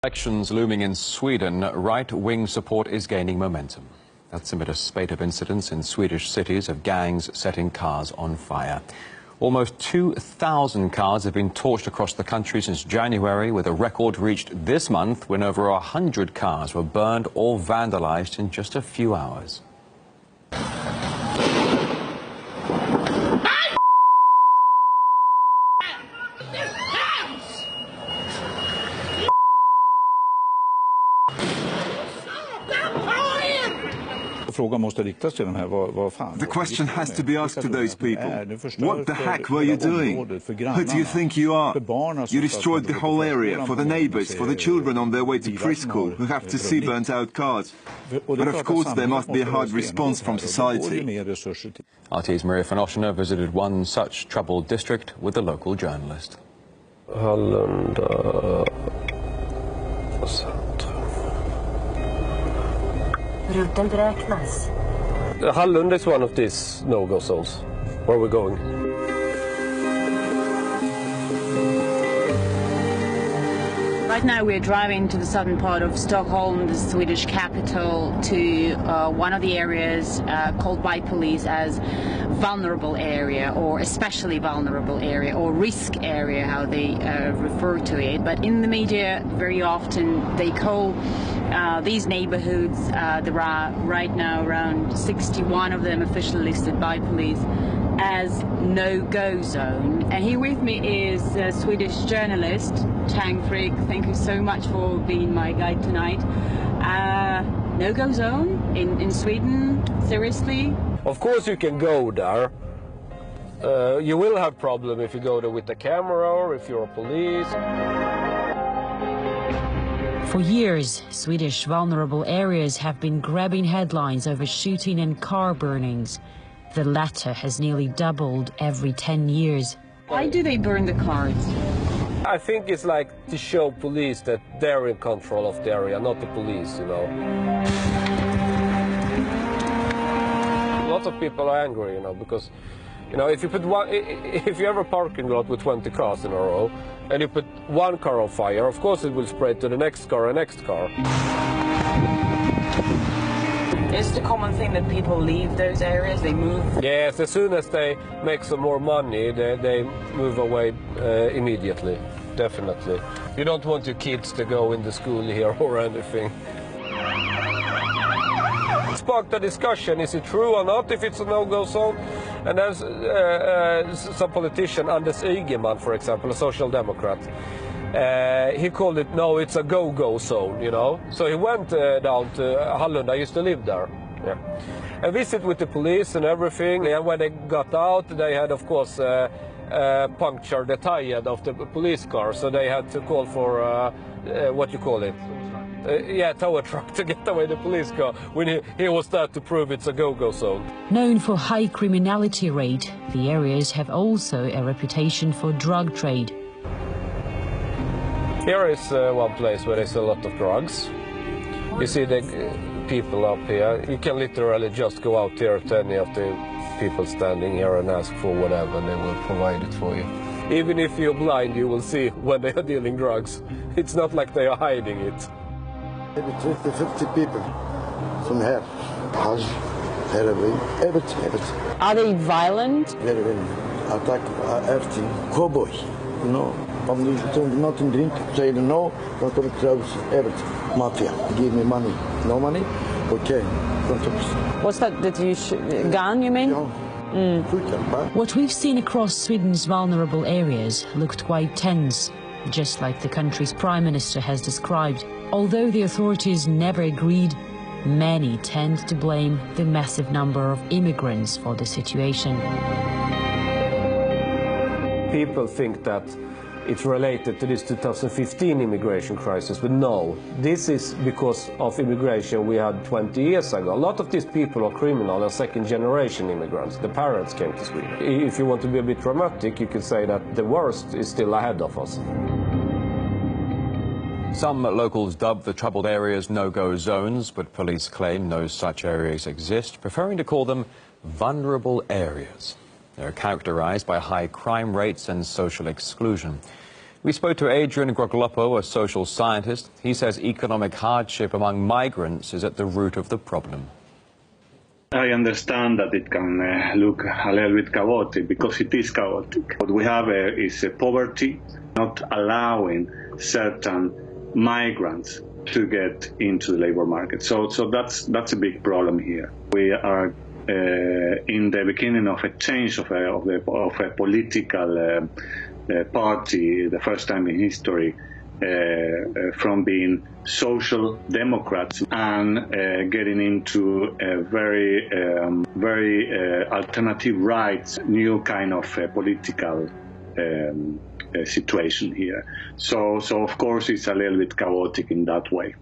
Elections looming in Sweden, right-wing support is gaining momentum. That's amid a spate of incidents in Swedish cities of gangs setting cars on fire. Almost 2,000 cars have been torched across the country since January, with a record reached this month when over 100 cars were burned or vandalized in just a few hours. The question has to be asked to those people. What the heck were you doing? Who do you think you are? You destroyed the whole area for the neighbors, for the children on their way to preschool who have to see burnt-out cars. But of course there must be a hard response from society. RT's Maria van Oschner visited one such troubled district with a local journalist. Rutten beräknas. Hallund is one of these no-go zones. Where are we going? Right now we're driving to the southern part of Stockholm, the Swedish capital, to one of the areas called by police as vulnerable area, or especially vulnerable area, or risk area, how they refer to it. But in the media very often they call these neighborhoods, there are right now around 61 of them officially listed by police as no-go zone. And here with me is a Swedish journalist, Tang Frick. Thank you so much for being my guide tonight. No-go zone in Sweden, seriously? Of course you can go there. You will have problem if you go there with the camera or if you're a police. For years, Swedish vulnerable areas have been grabbing headlines over shooting and car burnings. The latter has nearly doubled every 10 years. Why do they burn the cars? I think it's like to show police that they're in control of the area, not the police, you know. Lots of people are angry, you know, because, you know, if you have a parking lot with 20 cars in a row and you put one car on fire, of course it will spread to the next car and next car. Is it a common thing that people leave those areas, they move? Yes, as soon as they make some more money, they move away immediately, definitely. You don't want your kids to go into school here or anything. Sparked a discussion, is it true or not if it's a no-go zone? And there's some politician, Anders Ygeman, for example, a social democrat. He called it, no, it's a go-go zone, you know. So he went down to Hallund, I used to live there, yeah. And visit with the police and everything. And when they got out, they had, of course, punctured the tire of the police car. So they had to call for, what you call it? Yeah, tow truck to get away the police car when he was there to prove it's a go-go zone. Known for high criminality rate, the areas have also a reputation for drug trade. Here is one place where there's a lot of drugs. You see the people up here. You can literally just go out here to any of the people standing here and ask for whatever, and they will provide it for you. Even if you're blind, you will see when they are dealing drugs. It's not like they are hiding it. Maybe 20, 50 people from here. Hash, heroin, everything. Are they violent? Very, very. Attack everything. Cowboy, you know. Nothing drink, say no, don't close, everything. Mafia, give me money. No money? Okay. What's that gun, you mean? What we've seen across Sweden's vulnerable areas looked quite tense, just like the country's Prime Minister has described. Although the authorities never agreed, many tend to blame the massive number of immigrants for the situation. People think that it's related to this 2015 immigration crisis, but no. This is because of immigration we had 20 years ago. A lot of these people are criminal and second-generation immigrants. The parents came to Sweden. If you want to be a bit dramatic, you could say that the worst is still ahead of us. Some locals dub the troubled areas no-go zones, but police claim no such areas exist, preferring to call them vulnerable areas. They're characterized by high crime rates and social exclusion. We spoke to Adrian Groglopo, a social scientist. He says economic hardship among migrants is at the root of the problem. I understand that it can look a little bit chaotic, because it is chaotic. What we have is poverty, not allowing certain migrants to get into the labor market. So that's a big problem here. We are in the beginning of a change of a political party, the first time in history, from being social democrats and getting into a very alternative rights, new kind of political situation here. So of course it's a little bit chaotic in that way.